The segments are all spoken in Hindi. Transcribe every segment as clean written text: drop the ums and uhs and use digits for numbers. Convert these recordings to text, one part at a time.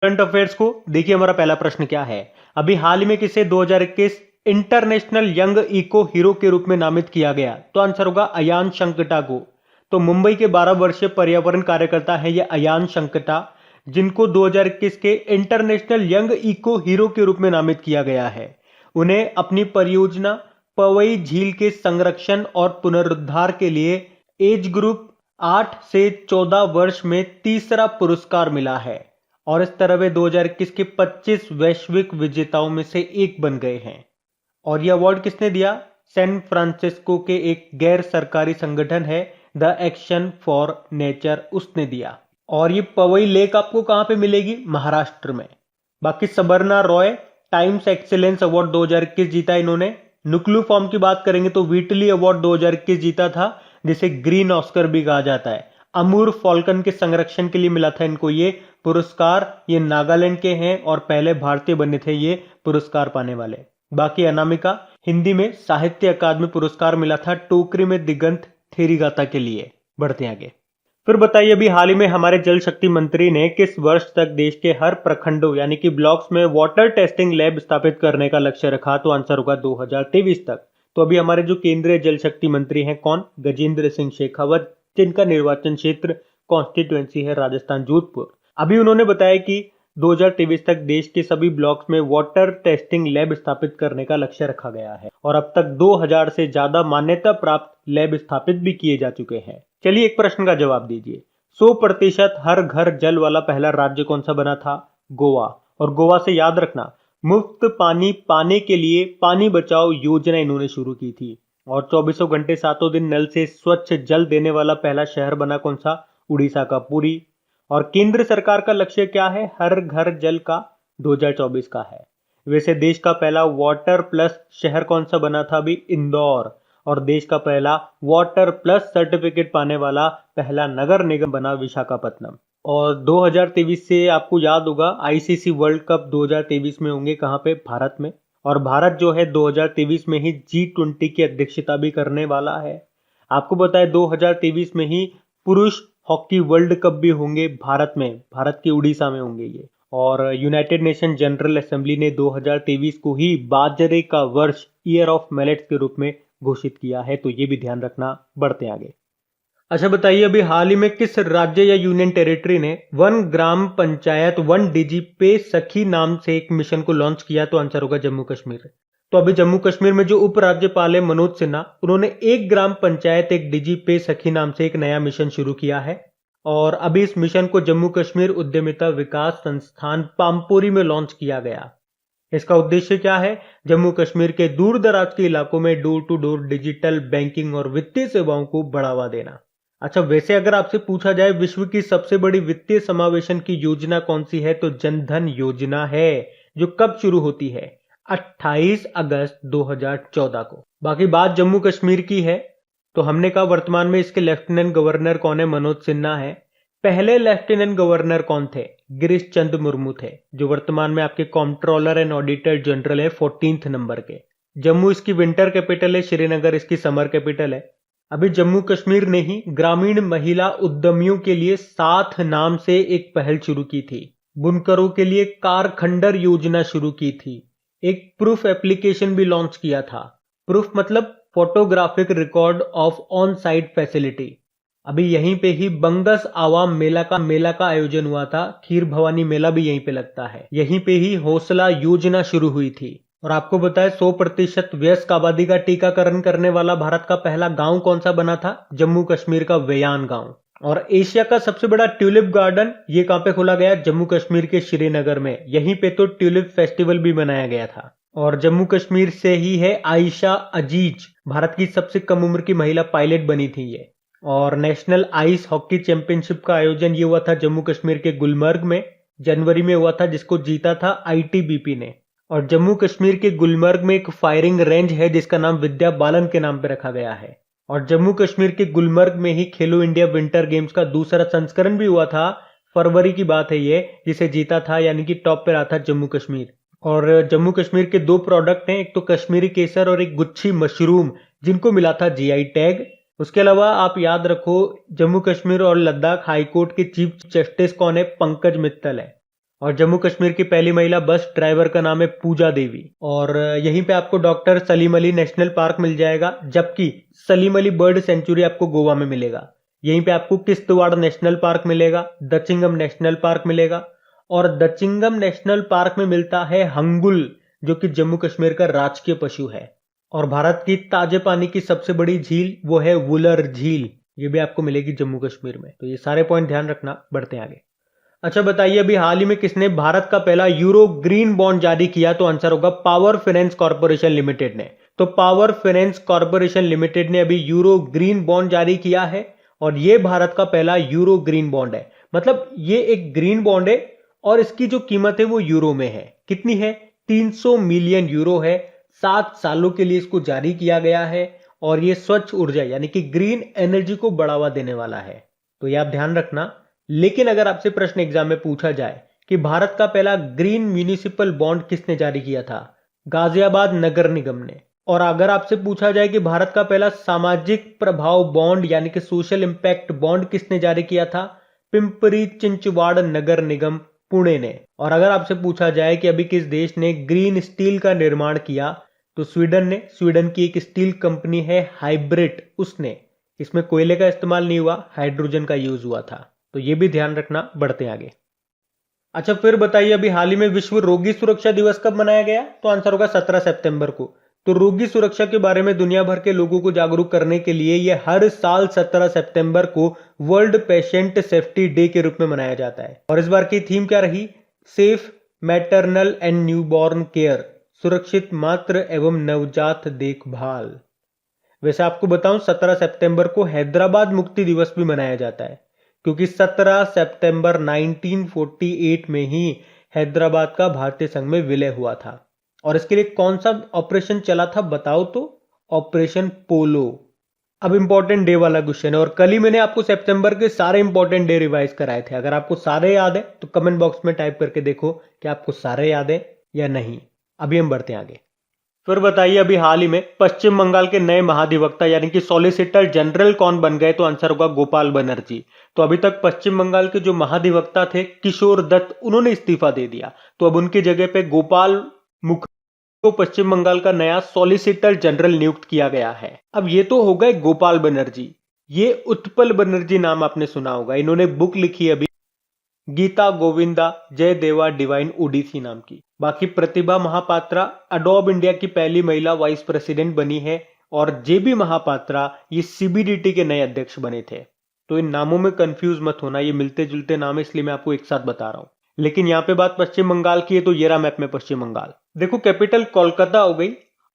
करंट अफेयर्स को देखिए, हमारा पहला प्रश्न क्या है। अभी हाल ही में किसे 2021 इंटरनेशनल यंग इको हीरो के रूप में नामित किया गया? तो आंसर होगा अयान शंकटा को। तो मुंबई के 12 वर्षीय पर्यावरण कार्यकर्ता है ये अयान शंकटा, जिनको 2021 के इंटरनेशनल यंग इको हीरो के रूप में नामित किया गया है। उन्हें अपनी परियोजना पवई झील के संरक्षण और पुनरुद्धार के लिए एज ग्रुप 8 से 14 वर्ष में तीसरा पुरस्कार मिला है और इस तरह वे 2021 के 25 वैश्विक विजेताओं में से एक बन गए हैं। और यह अवार्ड किसने दिया? सैन फ्रांसिस्को के एक गैर सरकारी संगठन है द एक्शन फॉर नेचर, उसने दिया। और ये पवई लेक आपको कहां पे मिलेगी? महाराष्ट्र में। बाकी सबरना रॉय टाइम्स एक्सीलेंस अवार्ड 2021 जीता इन्होंने। नुक्लू फॉर्म की बात करेंगे तो व्हीटली अवार्ड 2021 जीता था, जिसे ग्रीन ऑस्कर भी कहा जाता है। अमूर फॉल्कन के संरक्षण के लिए मिला था इनको ये पुरस्कार। ये नागालैंड के हैं और पहले भारतीय बने थे ये पुरस्कार पाने वाले। बाकी अनामिका हिंदी में साहित्य अकादमी पुरस्कार मिला था टोकरी में दिगंत थेरी गाथा के लिए। बढ़ते आगे। फिर बताइए, अभी हाल ही में हमारे जल शक्ति मंत्री ने किस वर्ष तक देश के हर प्रखंडों यानी कि ब्लॉक्स में वाटर टेस्टिंग लैब स्थापित करने का लक्ष्य रखा? तो आंसर होगा 2023 तक। तो अभी हमारे जो केंद्रीय जल शक्ति मंत्री हैं कौन? गजेंद्र सिंह शेखावत, जिनका निर्वाचन क्षेत्र कॉन्स्टिट्यूएंसी है राजस्थान जोधपुर। अभी उन्होंने बताया कि 2023 तक देश के सभी ब्लॉक्स में वाटर टेस्टिंग लैब स्थापित करने का लक्ष्य रखा गया है और अब तक 2000 से ज्यादा मान्यता प्राप्त लैब स्थापित भी किए जा चुके हैं। चलिए एक प्रश्न का जवाब दीजिए। 100% हर घर जल वाला पहला राज्य कौन सा बना था? गोवा। और गोवा से याद रखना, मुफ्त पानी पाने के लिए पानी बचाओ योजना इन्होंने शुरू की थी। और 24 घंटे 7 दिन नल से स्वच्छ जल देने वाला पहला शहर बना कौन सा? उड़ीसा का पुरी। और केंद्र सरकार का लक्ष्य क्या है? हर घर जल का 2024 का है। वैसे देश का पहला वाटर प्लस शहर कौन सा बना था? अभी इंदौर। और देश का पहला वाटर प्लस सर्टिफिकेट पाने वाला पहला नगर निगम बना विशाखापत्तनम। और 2023 से आपको याद होगा आईसीसी वर्ल्ड कप 2023 में होंगे कहां पे? भारत में। और भारत जो है 2023 में ही G20 की अध्यक्षता भी करने वाला है। आपको बताए 2023 में ही पुरुष हॉकी वर्ल्ड कप भी होंगे भारत में, भारत के उड़ीसा में होंगे ये। और यूनाइटेड नेशन जनरल असेंबली ने 2023 को ही बाजरे का वर्ष ईयर ऑफ मिलेट्स के रूप में घोषित किया है, तो ये भी ध्यान रखना। बढ़ते आगे। अच्छा बताइए, अभी हाल ही में किस राज्य या यूनियन टेरिटरी ने वन ग्राम पंचायत 1 डिजी पे सखी नाम से एक मिशन को लॉन्च किया? तो आंसर होगा जम्मू कश्मीर। तो अभी जम्मू कश्मीर में जो उपराज्यपाल है मनोज सिन्हा, उन्होंने एक ग्राम पंचायत एक डिजी पे सखी नाम से एक नया मिशन शुरू किया है। और अभी इस मिशन को जम्मू कश्मीर उद्यमिता विकास संस्थान पामपोरी में लॉन्च किया गया। इसका उद्देश्य क्या है? जम्मू कश्मीर के दूर दराज के इलाकों में door to door digital banking और वित्तीय सेवाओं को बढ़ावा देना। अच्छा, वैसे अगर आपसे पूछा जाए विश्व की सबसे बड़ी वित्तीय समावेशन की योजना कौन सी है, तो जनधन योजना है, जो कब शुरू होती है? 28 अगस्त 2014 को। बाकी बात जम्मू कश्मीर की है तो हमने कहा वर्तमान में इसके लेफ्टिनेंट गवर्नर कौन है? मनोज सिन्हा है। पहले लेफ्टिनेंट गवर्नर कौन थे? गिरीश चंद्र मुर्मू थे, जो वर्तमान में आपके कंट्रोलर एंड ऑडिटर जनरल है 14th नंबर के। जम्मू इसकी विंटर कैपिटल है, श्रीनगर इसकी समर कैपिटल है। अभी जम्मू कश्मीर ने ही ग्रामीण महिला उद्यमियों के लिए साथ नाम से एक पहल शुरू की थी। बुनकरों के लिए कार खंडर योजना शुरू की थी। एक प्रूफ एप्लीकेशन भी लॉन्च किया था। प्रूफ मतलब photographic record of on site facility. अभी यहीं पे ही बंगस आवाम मेला का आयोजन हुआ था। खीर भवानी मेला भी यहीं पे लगता है। यहीं पे ही हौसला योजना शुरू हुई थी। और आपको बताएं 100% वयस्क आबादी का टीकाकरण करने वाला भारत का पहला गांव कौन सा बना था? जम्मू कश्मीर का वेयान गांव। और एशिया का सबसे बड़ा ट्यूलिप गार्डन ये कहां पे खोला गया? जम्मू कश्मीर के श्रीनगर में। यहीं पे तो ट्यूलिप फेस्टिवल भी मनाया गया था। और जम्मू कश्मीर से ही है आयशा अजीज, भारत की सबसे कम उम्र की महिला पायलट बनी थी ये। और नेशनल आइस हॉकी चैंपियनशिप का आयोजन ये हुआ था जम्मू कश्मीर के गुलमर्ग में, जनवरी में हुआ था, जिसको जीता था आईटीबीपी ने। और जम्मू कश्मीर के गुलमर्ग में एक फायरिंग रेंज है जिसका नाम विद्या बालन के नाम पे रखा गया है। और जम्मू कश्मीर के गुलमर्ग में ही खेलो इंडिया विंटर गेम्स का दूसरा संस्करण भी हुआ था। फरवरी की बात है ये, जिसे जीता था, यानी कि टॉप पे रहा था जम्मू कश्मीर। और जम्मू कश्मीर के 2 प्रोडक्ट हैं, एक तो कश्मीरी केसर और एक गुच्छी मशरूम, जिनको मिला था जीआई टैग। उसके अलावा आप याद रखो जम्मू कश्मीर और लद्दाख हाईकोर्ट के चीफ जस्टिस कौन है? पंकज मित्तल है। और जम्मू कश्मीर की पहली महिला बस ड्राइवर का नाम है पूजा देवी। और यहीं पे आपको doctor Salim Ali national park मिल जाएगा, जबकि सलीम अली बर्ड सेंचुरी आपको गोवा में मिलेगा। यहीं पे आपको किश्तवाड़ नेशनल पार्क मिलेगा, दचिंगम नेशनल पार्क मिलेगा, और दचिंगम नेशनल पार्क में मिलता है हंगुल, जो कि जम्मू कश्मीर का राजकीय पशु है। और भारत की ताजे पानी की सबसे बड़ी झील वो है वुलर झील, ये भी आपको मिलेगी जम्मू कश्मीर में। तो ये सारे पॉइंट ध्यान रखना, बढ़ते हैं आगे। अच्छा बताइए, अभी हाल ही में किसने भारत का पहला यूरो ग्रीन बॉन्ड जारी किया? तो आंसर होगा पावर फाइनेंस कॉर्पोरेशन लिमिटेड ने। तो पावर फाइनेंस कॉर्पोरेशन लिमिटेड ने अभी यूरो ग्रीन बॉन्ड जारी किया है, और ये भारत का पहला यूरो ग्रीन बॉन्ड है। मतलब ये एक ग्रीन बॉन्ड है और इसकी जो कीमत है वो यूरो में है। कितनी है? 300 मिलियन यूरो है। 7 सालों के लिए इसको जारी किया गया है, और ये स्वच्छ ऊर्जा यानी कि ग्रीन एनर्जी को बढ़ावा देने वाला है। तो ये आप ध्यान रखना। लेकिन अगर आपसे प्रश्न एग्जाम में पूछा जाए कि भारत का पहला ग्रीन म्यूनिसिपल बॉन्ड किसने जारी किया था? गाजियाबाद नगर निगम ने। और अगर आपसे पूछा जाए कि भारत का पहला सामाजिक प्रभाव बॉन्ड यानी कि सोशल इंपैक्ट बॉन्ड किसने जारी किया था? पिंपरी चिंचवाड़ नगर निगम पुणे ने। और अगर आपसे पूछा जाए कि अभी किस देश ने ग्रीन स्टील का निर्माण किया, तो स्वीडन ने। स्वीडन की एक स्टील कंपनी है हाइब्रिड, उसने। इसमें कोयले का इस्तेमाल नहीं हुआ, हाइड्रोजन का यूज हुआ था। तो ये भी ध्यान रखना, बढ़ते आगे। अच्छा फिर बताइए, अभी हाल ही में विश्व रोगी सुरक्षा दिवस कब मनाया गया? तो आंसर होगा 17 सितंबर को। तो रोगी सुरक्षा के बारे में दुनिया भर के लोगों को जागरूक करने के लिए ये हर साल 17 सितंबर को वर्ल्ड पेशेंट सेफ्टी डे के रूप में मनाया जाता है। और इस बार की थीम क्या रही? Safe maternal and newborn care, सुरक्षित मातृ एवं नवजात देखभाल। वैसे आपको बताऊं, 17 सितंबर को हैदराबाद मुक्ति दिवस भी मनाया जाता है, क्योंकि 17 सितंबर 1948 में ही हैदराबाद का भारतीय संघ में विलय हुआ था। और इसके लिए कौन सा ऑपरेशन चला था बताओ तो? ऑपरेशन पोलो। अब इंपॉर्टेंट डे वाला क्वेश्चन है, और कल ही मैंने आपको सितंबर के सारे इंपॉर्टेंट डे रिवाइज कराए थे। अगर आपको सारे याद है तो कमेंट बॉक्स में टाइप करके देखो कि आपको सारे याद है या नहीं। अभी हम बढ़ते हैं आगे। फिर बताइए, अभी हाल ही में पश्चिम बंगाल के नए महाधिवक्ता यानी कि सॉलिसिटर जनरल कौन बन गए? तो आंसर होगा गोपाल बनर्जी। तो अभी तक पश्चिम बंगाल के जो महाधिवक्ता थे किशोर दत्त, उन्होंने इस्तीफा दे दिया। तो अब उनकी जगह पे गोपाल मुखर्जी को पश्चिम बंगाल का नया सॉलिसिटर जनरल नियुक्त किया गया है। अब ये तो हो गए गोपाल बनर्जी। ये उत्पल बनर्जी नाम आपने सुना होगा, इन्होंने बुक लिखी अभी गीता गोविंदा जय देवा डिवाइन ओडिसी नाम की। बाकी प्रतिभा महापात्रा अडोब इंडिया की पहली महिला वाइस प्रेसिडेंट बनी है, और जेबी महापात्रा ये सीबीडीटी के नए अध्यक्ष बने थे। तो इन नामों में कंफ्यूज मत होना, ये मिलते जुलते नाम है, इसलिए मैं आपको एक साथ बता रहा हूं। लेकिन यहाँ पे बात पश्चिम बंगाल की है, तो ये रहा मैप में पश्चिम बंगाल। देखो कैपिटल कोलकाता हो गई,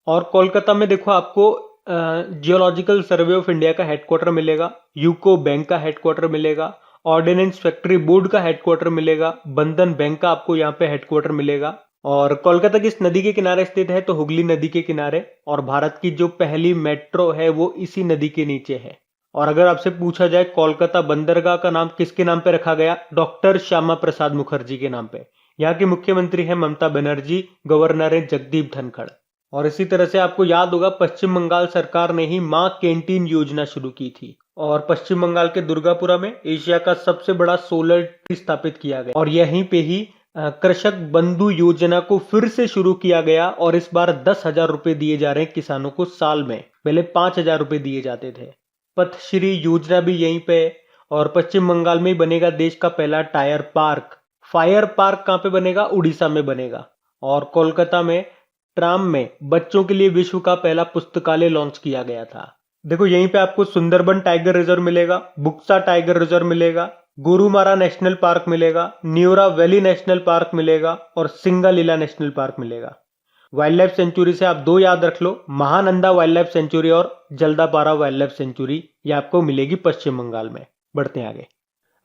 और कोलकाता में देखो आपको जियोलॉजिकल सर्वे ऑफ इंडिया का हेडक्वार्टर मिलेगा, यूको बैंक का हेडक्वार्टर मिलेगा, ऑर्डिनेंस फैक्ट्री बोर्ड का हेडक्वार्टर मिलेगा, बंधन बैंक का आपको यहाँ पे हेडक्वार्टर मिलेगा। और कोलकाता किस नदी के किनारे स्थित है? तो हुगली नदी के किनारे। और भारत की जो पहली मेट्रो है वो इसी नदी के नीचे है। और अगर आपसे पूछा जाए कोलकाता बंदरगाह का नाम किसके नाम पे रखा गया? डॉक्टर श्यामा प्रसाद मुखर्जी के नाम पे। यहाँ के मुख्यमंत्री है ममता बनर्जी, गवर्नर है जगदीप धनखड़। और इसी तरह से आपको याद होगा पश्चिम बंगाल सरकार ने ही मां कैंटीन योजना शुरू की थी, और पश्चिम बंगाल के दुर्गापुरा में एशिया का सबसे बड़ा सोलर ट्री स्थापित किया गया। और यहीं पे ही कृषक बंधु योजना को फिर से शुरू किया गया, और इस बार 10,000 रुपए दिए जा रहे हैं किसानों को साल में। पहले 5,000 रुपए दिए जाते थे। पथश्री योजना भी यहीं पे। और पश्चिम बंगाल में ही बनेगा देश का पहला टायर पार्क। फायर पार्क कहां पे बनेगा? उड़ीसा में बनेगा। और कोलकाता में ट्राम में बच्चों के लिए विश्व का पहला पुस्तकालय लॉन्च किया गया था। देखो यहीं पे आपको सुंदरबन टाइगर रिजर्व मिलेगा, बुक्सा टाइगर रिजर्व मिलेगा, गोरुमारा नेशनल पार्क मिलेगा, न्योरा वैली नेशनल पार्क मिलेगा, और सिंगालीला नेशनल पार्क मिलेगा। वाइल्ड लाइफ सेंचुरी से आप दो याद रख लो, महानंदा वाइल्ड लाइफ सेंचुरी और जल्दापारा वाइल्ड लाइफ सेंचुरी, ये आपको मिलेगी पश्चिम बंगाल में। बढ़ते हैं आगे।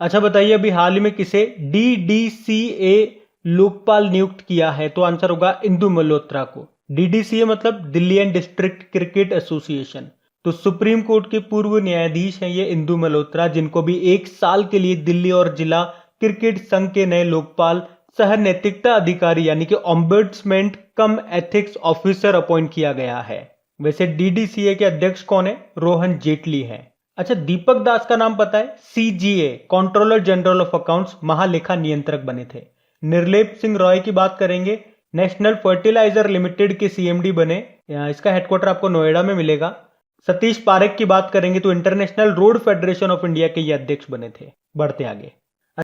अच्छा बताइए, अभी हाल ही में किसे DDCA लोकपाल नियुक्त किया है? तो आंसर होगा इंदु मल्होत्रा को। DDCA मतलब Delhi and district cricket association. तो सुप्रीम कोर्ट के पूर्व न्यायाधीश हैं ये इंदु मल्होत्रा, जिनको भी 1 साल के लिए दिल्ली और जिला क्रिकेट संघ के नए लोकपाल सह नैतिकता अधिकारी यानी कि ऑम्बुड्समैन कम एथिक्स ऑफिसर अपॉइंट किया गया है। वैसे DDCA के अध्यक्ष कौन है? रोहन जेटली है। अच्छा, दीपक दास का नाम पता है? CGA controller general of accounts, महालेखा नियंत्रक बने थे। निर्लेप सिंह रॉय की बात करेंगे, नेशनल फर्टिलाइजर लिमिटेड के सीएमडी बने, इसका हेडक्वार्टर आपको नोएडा में मिलेगा। सतीश पारेख की बात करेंगे तो international road federation of India के ये अध्यक्ष बने थे। बढ़ते आगे।